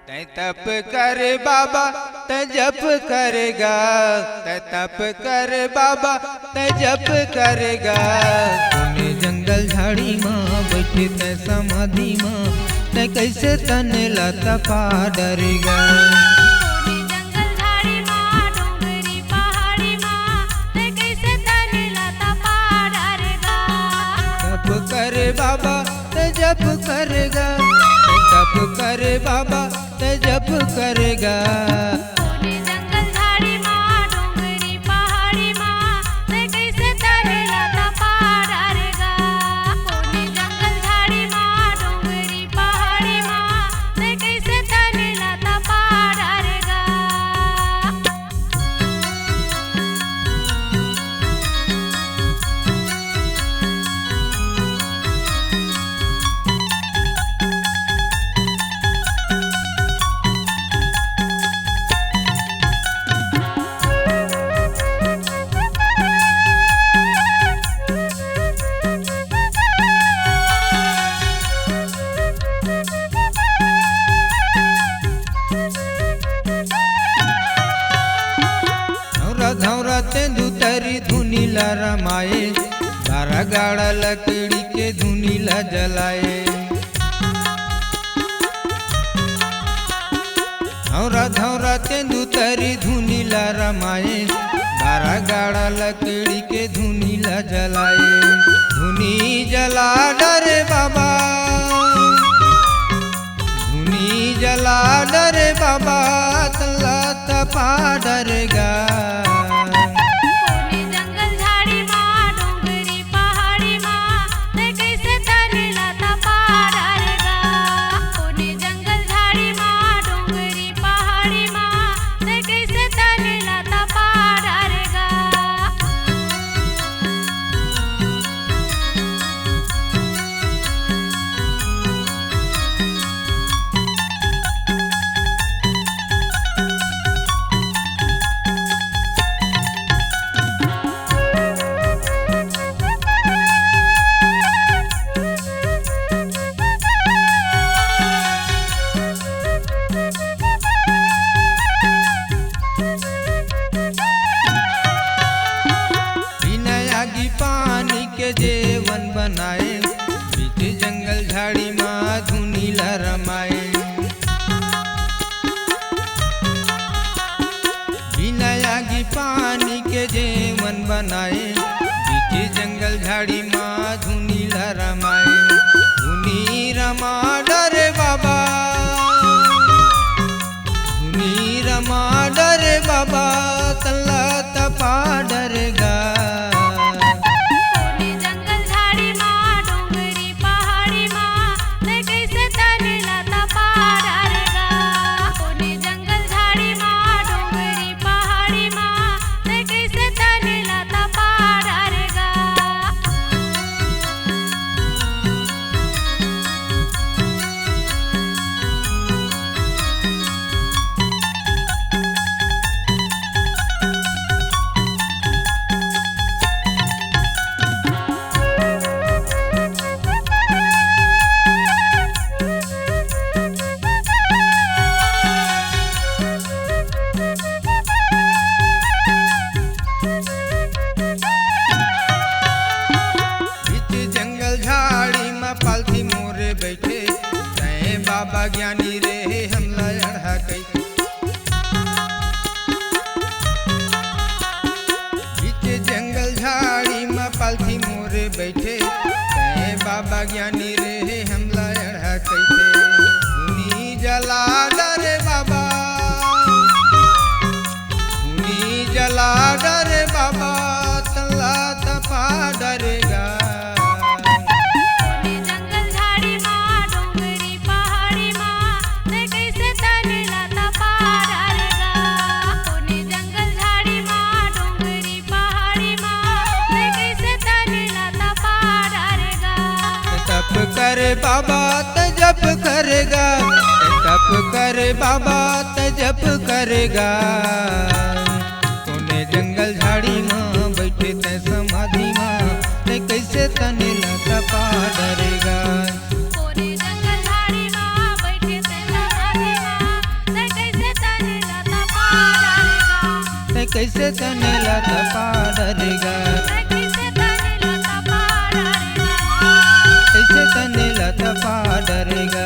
तै तप कर बाबा तै जप करेगा, तै तप कर बाबा तै जप करेगा। कोने जंगल झाड़ी माँ बैठे तै समाधि माँ, तै कैसे तने ला तपा डरेगा। तप कर बाबा तै जप करेगा, तै तप कर बाबा तै जप करेगा। धौरा तेंदु तरी धुनीला रमाए, 12 गाड़ा लकड़ी के धुनीला जलाए। धौरा तेंदु तरी धुनीला रमाए, 12 गाड़ा लकड़ी के धुनीला जलाए। धुनी जला डरे बाबा, धुनी जला डरे बाबा, तल्ला तपा डरेगा। पानी के जेवन बनाए, बीच जंगल झाड़ी माँ धुनीला रमाए। बिना आगी पानी के जेवन बनाए, बीच जंगल झाड़ी माँ धुनीला रमाए। धुनी रमा डरे बाबा, धुनी रमा डरे बाबा, तल्ला तपा डरेगा। पालथी मोरे बैठे तै बाबा ज्ञानी रे हमला अढ़ा कैसे। बीच जंगल झाड़ी में पालथी मोरे बैठे तै बाबा ज्ञानी रे हमला अढ़ा कैसे। धुनी जला डरे बाबा, धुनी जला डरे बाबा, तल्ला तपा डरेगा। तप कर बाबा त जप करेगा, तप कर बाबा त जप करेगा। कोने जंगल झाड़ी माँ बैठे तै समाधि माँ, तै कैसे तने ला तपा डरेगा। कोने जंगल झाड़ी माँ बैठे तै समाधि कैसे तनेला तपा डरेगा, कैसे तनेला तपा डरेगा।